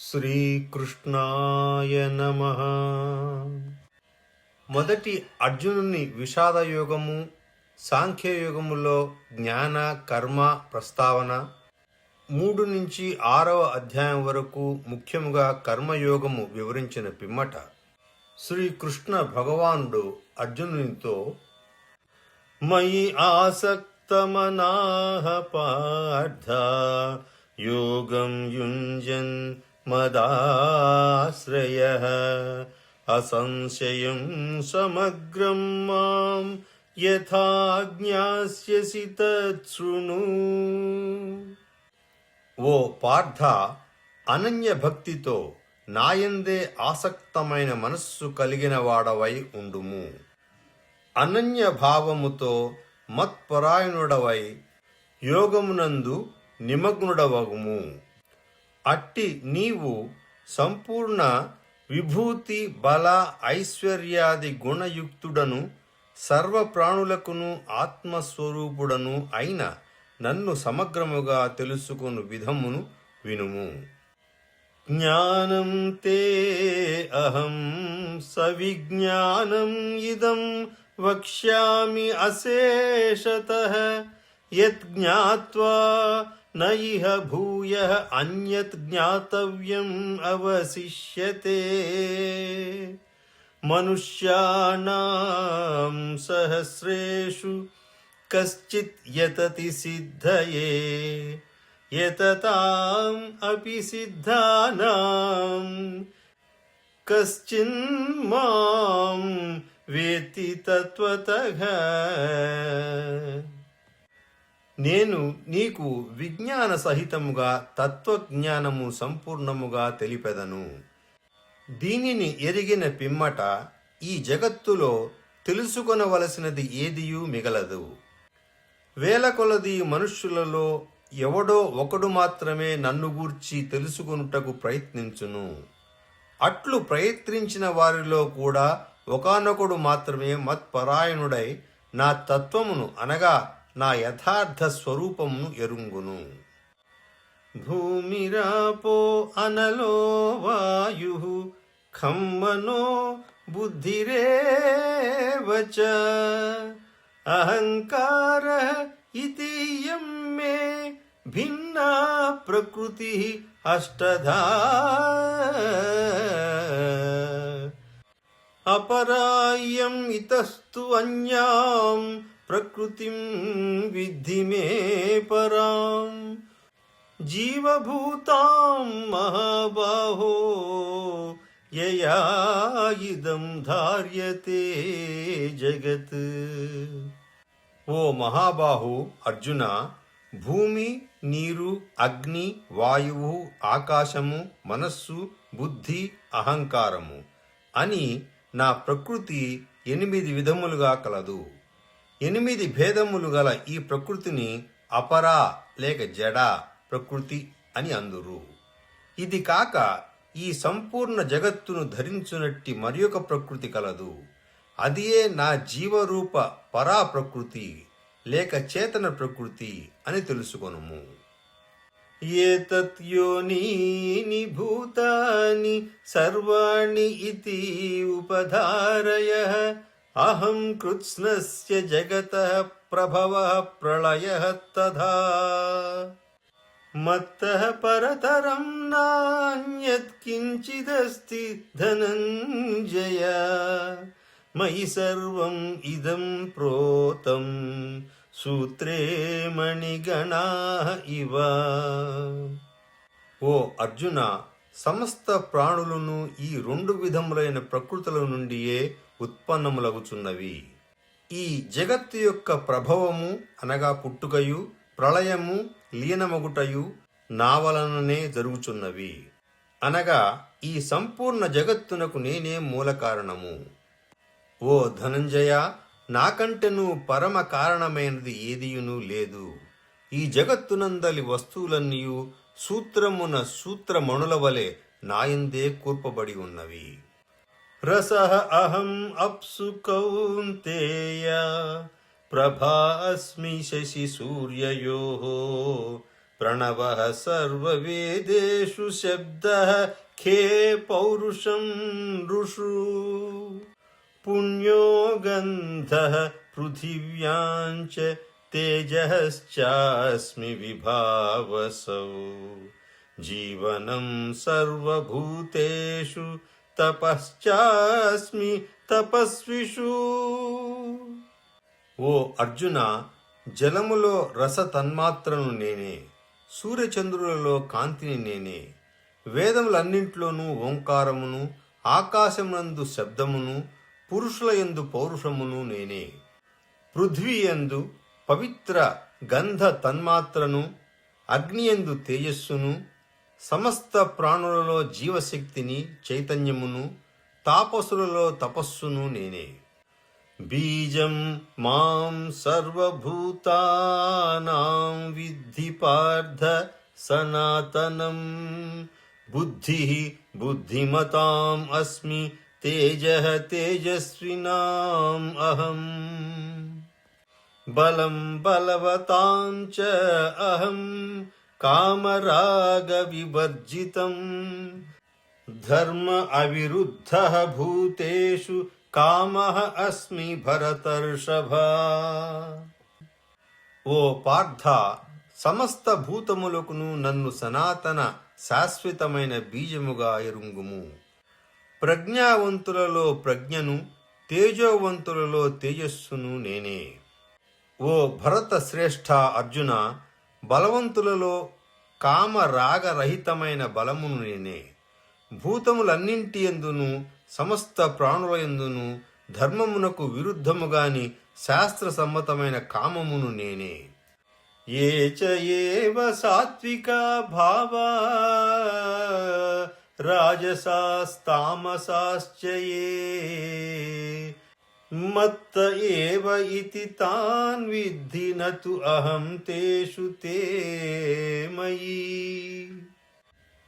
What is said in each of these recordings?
శ్రీకృష్ణాయ నమః. మొదటి అర్జునుని విషాదయోగము, సాంఖ్యయోగములో జ్ఞాన కర్మ ప్రస్తావన, 3 నుంచి 6వ అధ్యాయం వరకు ముఖ్యముగా కర్మయోగము వివరించిన పిమ్మట శ్రీకృష్ణ భగవానుడు అర్జునునితో మయి ఆసక్తమనాః పార్థ యోగం యుంజన్ మదాశ్రయః అసంశయం సమగ్రం మాం యథా జ్ఞాస్యసి తచ్ఛృణు. ఓ పార్థ, అనన్య భక్తితో నాయందే ఆసక్తమైన మనస్సు కలిగిన వాడవై ఉండుము. అనన్య భావముతో మత్పరాయణుడవై యోగమునందు నిమగ్నుడవగుము. అట్టి నీవు సంపూర్ణ విభూతి బల ఐశ్వర్యాది గుణయుక్తుడను సర్వప్రాణులకును ఆత్మస్వరూపుడను అయిన నన్ను సమగ్రముగా తెలుసుకొను విధమును వినుము. జ్ఞానం తే అహం సవిజ్ఞానం ఇదం వక్ష్యామి అశేషతః యత్ జ్ఞాత్వా న ఇహ భూయః అన్యత్ జ్ఞాతవ్యం అవశిష్యతే. మనుష్యానాం సహస్రేషు కశ్చిత్ యతతి సిద్ధయే యతతాం అపి సిద్ధానాం కశ్చిన్ మాం వేత్తి తత్వతః. నేను నీకు విజ్ఞాన సహితముగా తత్వజ్ఞానము సంపూర్ణముగా తెలిపెదను. దీనిని ఎరిగిన పిమ్మట ఈ జగత్తులో తెలుసుకొనవలసినది ఏదియూ మిగలదు. వేల కొలది మనుష్యులలో ఎవడో ఒకడు మాత్రమే నన్ను గూర్చి తెలుసుకొనుటకు ప్రయత్నించును. అట్లు ప్రయత్నించిన వారిలో కూడా ఒకానొకడు మాత్రమే మత్పరాయణుడై నా తత్వమును అనగా నా యథార్థ స్వరూపమును ఎరుంగును. భూమిరాపో అనలో వాయుః ఖం మనో బుద్ధిరేవ చ అహంకారః ఇతియం మే భిన్నా ప్రకృతిః అష్టధా. అపరాయం ఇతస్తు అన్యాం ప్రకృతిం విద్ధి మే పరాం. జీవభూతాం మహాబాహో యయా ఇదం ధార్యతే జగత్. ఓ మహాబాహు అర్జున, భూమి, నీరు, అగ్ని, వాయువు, ఆకాశము, మనస్సు, బుద్ధి, అహంకారము అని నా ప్రకృతి 8 విధములుగా కలదు. 8 భేదములు గల ఈ ప్రకృతిని అపరా లేక జడ ప్రకృతి అని అందురు. ఇది కాక ఈ సంపూర్ణ జగత్తును ధరించునట్టి మరియొక ప్రకృతి కలదు. అదియే నా జీవరూప పరా ప్రకృతి లేక చేతన ప్రకృతి అని తెలుసుకొనుము. ఏతత్ యోనీని భూతాని సర్వాణి ఇతి ఉపధారయః అహం కృత్స్నస్య జగతః ప్రభవః ప్రళయః తథా. మత్తః పరతరం నాన్యత్ కించిదస్తి ధనంజయ మయి సర్వం ఇదం ప్రోతం సూత్రే మణిగణాః ఇవ. ఓ అర్జున, సమస్త ప్రాణులను ఈ 2 విధములైన ప్రకృతుల నుండియే ఉత్పన్నములగుచున్నవి. ఈ జగత్తు యొక్క ప్రభవము అనగా పుట్టుకయు, ప్రళయము లీనమగుటయు నా వలననే జరుగుచున్నవి. అనగా ఈ సంపూర్ణ జగత్తునకు నేనే మూల కారణము. ఓ ధనంజయ, నాకంటెను పరమ కారణమైనది ఏదియును లేదు. ఈ జగత్తునందలి వస్తువులన్నీయు సూత్రమున సూత్రమణుల వలె నాయందే కూర్పబడి ఉన్నవి. రసః అహం అప్సు కౌంతేయ ప్రభా అస్మి శశి సూర్యయోః ప్రణవః సర్వవేదేషు శబ్దః ఖే పౌరుషం ఋషు పుణ్యో గంధః పృథివ్యాం చ తేజశ్చాస్మి విభావసౌ జీవనం సర్వభూతేషు తపశ్చాస్మి తపస్విషు. ఓ అర్జున, జలములో రస తన్మాత్రను నేనే, సూర్యచంద్రులలో కాంతిని నేనే, వేదములన్నింట్లోనూ ఓంకారమును, ఆకాశమునందు శబ్దమును, పురుషుల యందు పౌరుషమును నేనే, పృథ్వీయందు పవిత్ర గంధ తన్మాత్రను, అగ్నియందు తేజస్సును, సమస్త ప్రాణులలో జీవశక్తిని చైతన్యమును, తాపసులలో తపస్సును నేనే. బీజం మాం సర్వభూతానాం విద్ధి పార్థ సనాతనం బుద్ధిః బుద్ధిమతాం అస్మి తేజః తేజస్వినాం అహం బలం బలవతాం చ అహం కామరాగ వివర్జితం ధర్మ అవిరుద్ధః భూతేషు కామః అస్మి భరతర్షభ. ఓ పార్థ, సమస్త భూతములకును నన్ను సనాతన శాశ్వతమైన బీజముగా ఎరుంగుము. ప్రజ్ఞావంతులలో ప్రజ్ఞను, తేజోవంతులలో తేజస్సును నేనే. ఓ భరత శ్రేష్ఠ అర్జున, బలవంతులలో కామరాగరహితమైన బలమును నేనే. భూతములన్నింటి యందును సమస్త ప్రాణుల యందును ధర్మమునకు విరుద్ధముగాని శాస్త్ర సమ్మతమైన కామమును నేనే. ఏ చ ఏవ సాత్వికా భావా రాజసాస్తామసాశ్చ యే మత్త ఏవ ఇతి తాన్ విద్ధి నతు అహం తేషు తే మయీ.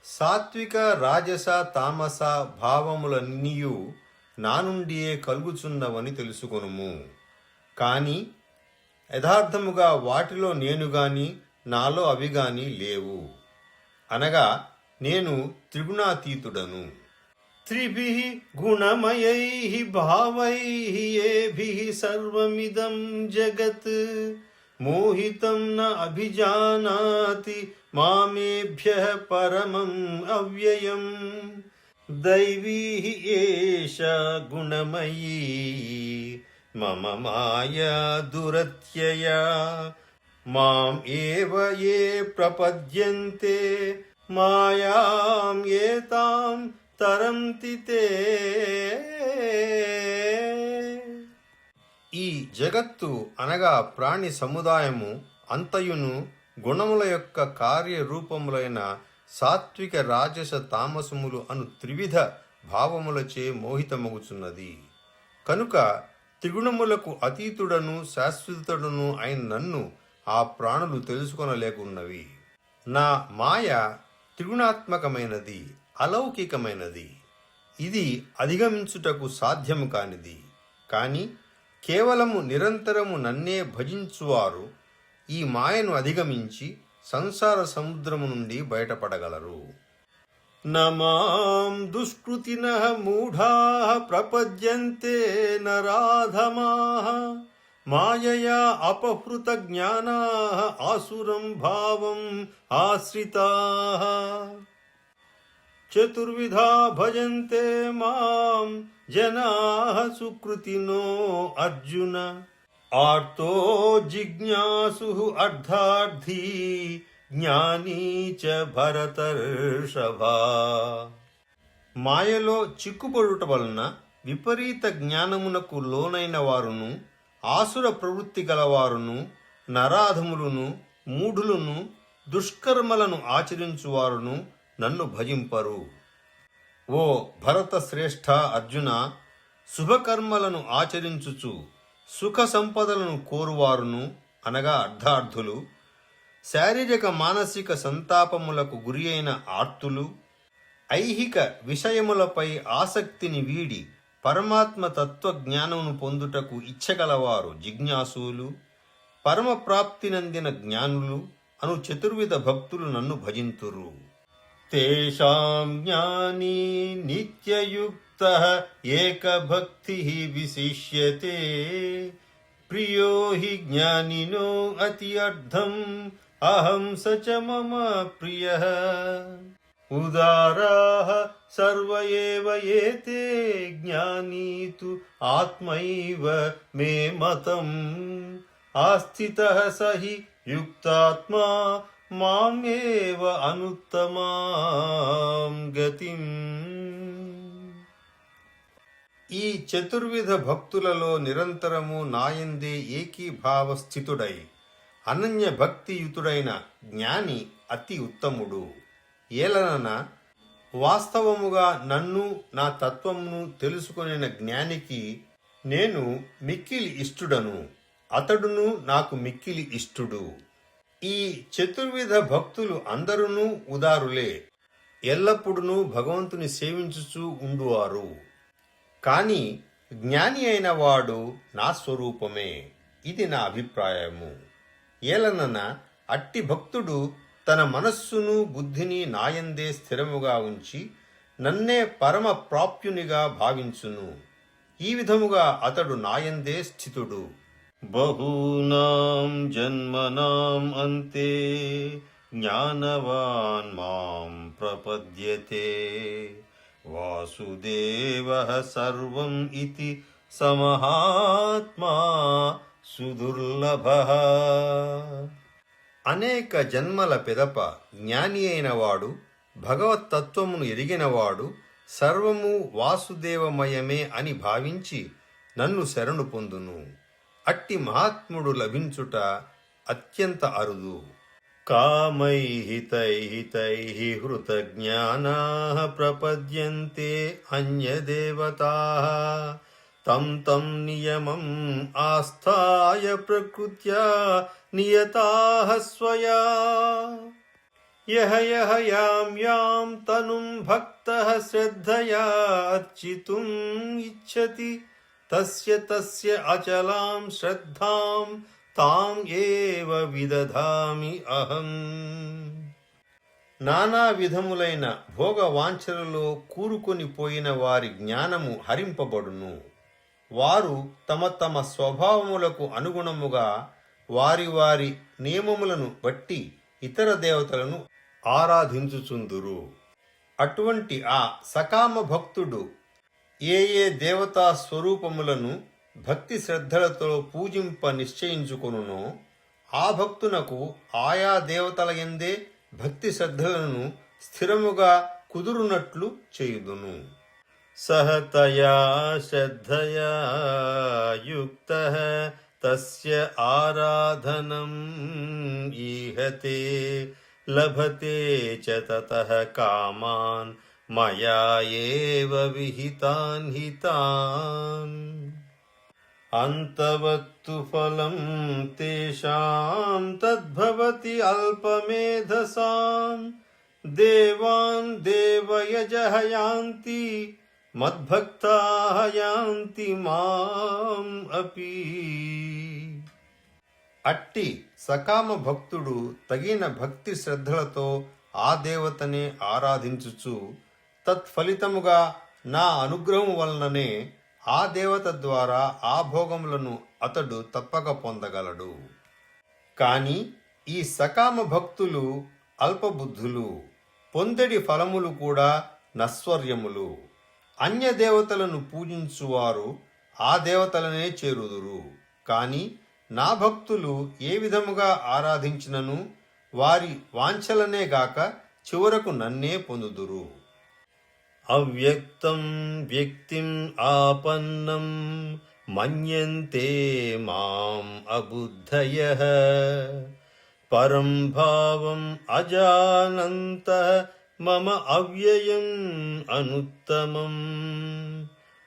సాత్విక రాజస తామస భావములన్నీయు నా నుండియే కలుగుచున్నవని తెలుసుకొనుము. కాని యథార్థముగా వాటిలో నేను గాని నాలో అవి గాని లేవు. అనగా నేను త్రిగుణాతీతుడను. త్రిభిః గుణమయైః భావైః ఏభిః సర్వమిదం జగత్ మోహితం న అభిజానాతి మామేభ్యః పరమం అవ్యయం. దైవీ ఏషా గుణమయీ మమ మాయా దురత్యయా మాం ఏవ ఏ ప్రపద్యంతే మాయాం ఏతాం తరంతి తే. ఈ జగత్తు అనగా ప్రాణి సముదాయము అంతయును గుణముల యొక్క కార్యరూపములైన సాత్విక రాజస తామసములు అను త్రివిధ భావములచే మోహితమగుచున్నది. కనుక త్రిగుణములకు అతీతుడను శాశ్వతుడను అయిన నన్ను ఆ ప్రాణులు తెలుసుకొనలేకున్నవి. నా మాయ త్రిగుణాత్మకమైనది, అలౌకికమైనది. ఇది అధిగమించుటకు సాధ్యము కానిది. కాని కేవలము నిరంతరము నన్నే భజించువారు ఈ మాయను అధిగమించి సంసార సముద్రము నుండి బయటపడగలరు. నమాం దుష్కృతినః మూఢాః ప్రపద్యంతే నరాధమాః మాయయా అపహృత జ్ఞానాః ఆసురం భావం ఆశ్రితాః. చతుర్విధా భజంతే మాం జనాః సుకృతినో అర్జున ఆర్తో జిజ్ఞాసుః అర్థార్థీ జ్ఞానీ చ భరతర్షభ. మాయలో చిక్కుబడుట వలన విపరీత జ్ఞానమునకు లోనైన వారును, ఆసుర ప్రవృత్తి గలవారును, నరాధములను, మూఢులను, దుష్కర్మలను ఆచరించువారును నన్ను భజింపరు. ఓ భరత శ్రేష్ఠ అర్జున, శుభకర్మలను ఆచరించుచు సుఖ సంపదలను కోరువారును అనగా అర్ధార్థులు, శారీరక మానసిక సంతాపములకు గురి అయిన ఆర్తులు, ఐహిక విషయములపై ఆసక్తిని వీడి పరమాత్మ తత్వజ్ఞానమును పొందుటకు ఇచ్చగలవారు జిజ్ఞాసులు, పరమప్రాప్తినందిన జ్ఞానులు అను చతుర్విధ భక్తులు నన్ను భజింతురు. తేషాం జ్ఞానీ నిత్యయుక్తః ఏకభక్తిః విశిష్యతే. ప్రియో హి జ్ఞానినో అతి అర్థం అహం స చ మమ ప్రియః. ఉదారాః సర్వ ఏవ ఏతే జ్ఞానీ తు ఆత్మైవ మే మతం. ఆస్థితః స హి యుక్తాత్మా మామేవ అనుత్తమాం గతిం. ఈ చతుర్విధ భక్తులలో నిరంతరము నాయందే ఏకీభావ స్థితుడై అనన్య భక్తియుతుడైన జ్ఞాని అతి ఉత్తముడు. ఏలనన వాస్తవముగా నన్ను నా తత్వమును తెలుసుకొనిన జ్ఞానికి నేను మిక్కిలి ఇష్టుడను, అతడును నాకు మిక్కిలి ఇష్టుడు. ఈ చతుర్విధ భక్తులు అందరును ఉదారులే, ఎల్లప్పుడూ భగవంతుని సేవించుచూ ఉండువారు. కాని జ్ఞాని అయిన వాడు నా స్వరూపమే, ఇది నా అభిప్రాయము. ఏలనన అట్టి భక్తుడు తన మనస్సును బుద్ధిని నాయందే స్థిరముగా ఉంచి నన్నే పరమ ప్రాప్యునిగా భావించును. ఈ విధముగా అతడు నాయందే స్థితుడు. బహూనాం జన్మనాం అంతే జ్ఞానవాన్ మాం ప్రపద్యతే. వాసుదేవః సర్వం ఇతి సమహాత్మా సుదుర్లభః. అనేక జన్మల పిదప జ్ఞాని అయిన వాడు, భగవత్తత్వమును ఎరిగినవాడు సర్వము వాసుదేవమయమే అని భావించి నన్ను శరణు పొందును. అట్టి మహాత్ముడు లభించుట అత్యంత అరుదు. కామైః తైః తైః హృతజ్ఞానాః ప్రపద్యంతే అన్యదేవతాః. తం తం నియమం ఆస్థాయ ప్రకృత్యా నియతాః స్వయా. యః యః యాం యాం తనుం భక్తః శ్రద్ధయా అర్చితుం ఇచ్చతి తస్య తస్య అచలాం శ్రద్ధాం తాం ఏవ విదధామి అహం. నానా విధములైన భోగ వాంఛలలో కూరుకొని పోయిన వారి జ్ఞానము హరింపబడును. వారు తమ తమ స్వభావములకు అనుగుణముగా వారి వారి నియమములను బట్టి ఇతర దేవతలను ఆరాధించుచుందురు. అటువంటి ఆ సకామ భక్తుడు ఏ ఏ దేవతా స్వరూపములను భక్తి శ్రద్ధలతో పూజింప నిశ్చయించుకొనునో ఆ భక్తునకు ఆయా దేవతల యందే భక్తి శ్రద్ధలను స్థిరముగా కుదురునట్లు చేయుదును. సహ తయా శ్రద్ధయా యుక్తః తస్య ఆరాధనం ఈహతే. లభతే చ తతః కామాన్ మయా ఏవ విహితాన్ హితాన్. అంతవత్తు ఫలం తేషాం తద్భవతి అల్పమేధసాం. దేవాన్ దేవయజః యాంతి మద్భక్తాః యాంతి మాం అపి. అట్టి సకామ భక్తుడు తగిన భక్తి శ్రద్ధలతో ఆ దేవతనే ఆరాధించుచు తత్ఫలితముగా నా అనుగ్రహం వలననే ఆ దేవత ద్వారా ఆ భోగములను అతడు తప్పక పొందగలడు. కాని ఈ సకామ భక్తులు అల్పబుద్ధులు, పొందెడి ఫలములు కూడా నశ్వర్యములు. అన్య దేవతలను పూజించువారు ఆ దేవతలనే చేరుదురు. కాని నా భక్తులు ఏ విధముగా ఆరాధించినను వారి వాంఛలనే గాక చివరకు నన్నే పొందుదురు. అవ్యక్తం వ్యక్తిం ఆపన్నం మన్యంతే మాం అబుద్ధయః. పరం భావం అజానంతః మమ అవ్యయం అనుత్తమం.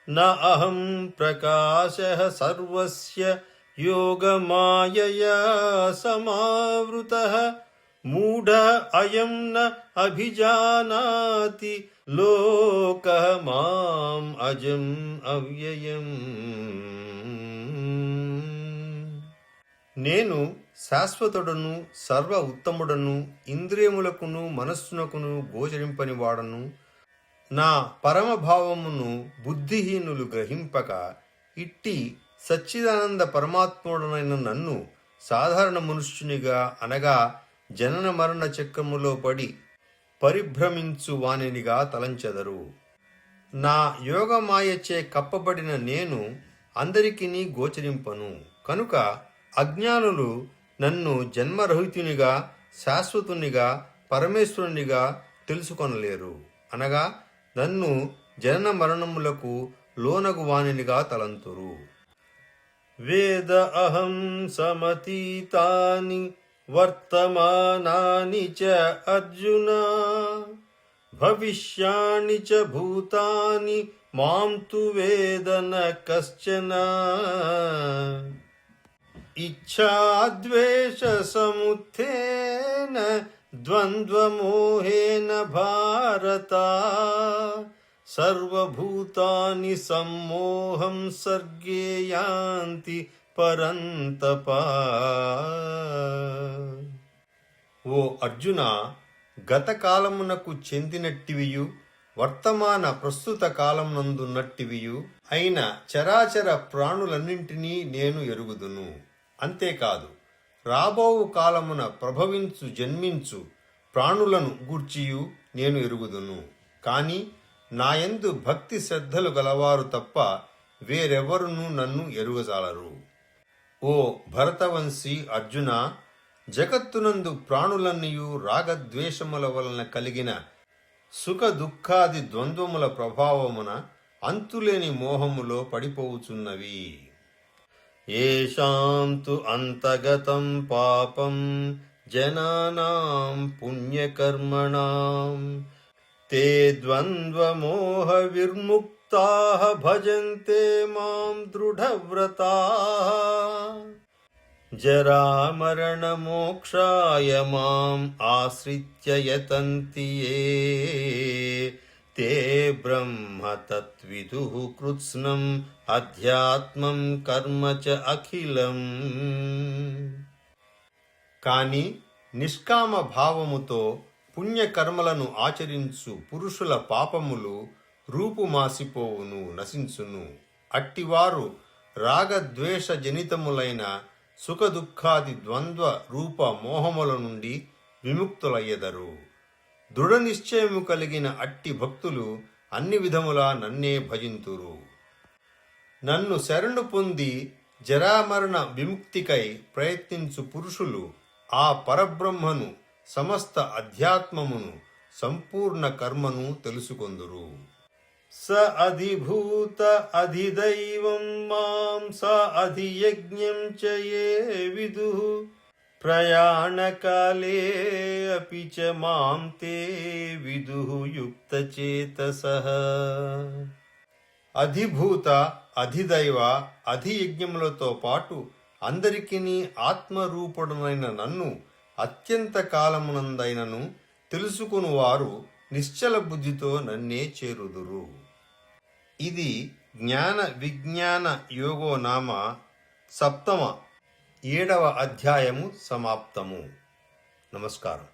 న అహం ప్రకాశః సర్వస్య యోగమాయయా సమావృతః. మూఢ అయం న అభిజానాతి లోకః మాం అజం అవ్యయం. నేను శాశ్వతుడను సర్వ ఉత్తముడను ఇంద్రియములకును మనస్సునకును గోచరింపని వాడను నా పరమభావమును బుద్ధిహీనులు గ్రహింపక ఇట్టి సచ్చిదానంద పరమాత్ముడనైన నన్ను సాధారణ మనుష్యునిగా అనగా జనన మరణ చక్రములో పడి పరిభ్రమించు వానినిగా తలంచెదరు. నా యోగమాయచే కప్పబడిన నేను అందరికిని గోచరింపను కనుక అజ్ఞానులు నన్ను జన్మరహితునిగా శాశ్వతునిగా పరమేశ్వరునిగా తెలుసుకొనలేరు అనగా నన్ను జనన మరణములకు లోనగు వానినిగా తలంతురు. వేద అహం సమతీతాని వర్తమానాని చ అర్జున భవిష్యాని చ భూతాని మాం తు వేద న కశ్చన ఇచ్ఛాద్వేష సముత్థేన ద్వంద్వమోహేన భారత సర్వభూతాని సమ్మోహం సర్గే యాంతి పరంతప. ఓ అర్జున, గత కాలమునకు చెందినట్టివియు వర్తమాన ప్రస్తుత కాలమునందున్నట్టివియు అయిన చరాచర ప్రాణులన్నింటినీ నేను ఎరుగుదును. అంతేకాదు రాబోవు కాలమున ప్రభవించు జన్మించు ప్రాణులను గూర్చియు నేను ఎరుగుదును. కాని నాయందు భక్తి శ్రద్ధలు గలవారు తప్ప వేరెవ్వరునూ నన్ను ఎరుగజాలరు. ఓ భరతవంశీ అర్జున, జగత్తునందు ప్రాణులన్నీయు రాగద్వేషముల వలన కలిగిన సుఖ దుఃఖాది ద్వంద్వముల ప్రభావమున అంతులేని మోహములో పడిపోవుచున్నవి. ఏషాం తు అంతగతం పాపం జనానాం పుణ్యకర్మణాం తే ద్వంద్వమోహ విర్ముక్తాః భజంతే మాం దృఢవ్రతాః జరామరణమోక్షాయ మాం ఆశ్రిత్య యతంతి యే తే బ్రహ్మ తత్విదుః కృత్స్నం అధ్యాత్మం కర్మ చ అఖిలం. కాని నిష్కామ భావముతో పుణ్యకర్మలను ఆచరించు పురుషుల పాపములు రూపుమాసిపోవును, నశించును. అట్టివారు రాగద్వేష జనితములైన సుఖదుఖాది ద్వంద్వ రూప మోహముల నుండి విముక్తులయ్యెదరు. దృఢ నిశ్చయము కలిగిన అట్టి భక్తులు అన్ని విధములా నన్నే భజింతురు. నన్ను శరణు పొంది జరామరణ విముక్తికై ప్రయత్నించు పురుషులు ఆ పరబ్రహ్మను, సమస్త అధ్యాత్మమును, సంపూర్ణ కర్మను తెలుసుకొందురు. స అధిభూత అధిదైవం మాం స అధియజ్ఞం చ యే విదుః ప్రయాణకాలే అపి చ మాం తే విదుః యుక్తచేతసః. అధిభూత అధిదైవ అధియజ్ఞములతో పాటు అందరికిని ఆత్మరూపుడనైన నన్ను అత్యంత కాలమునందైనను తెలుసుకునివారు నిశ్చల బుద్ధితో నన్నే చేరుదురు. ఇది జ్ఞాన విజ్ఞాన యోగో నామ సప్తమ 7వ అధ్యాయము సమాప్తము. నమస్కారం.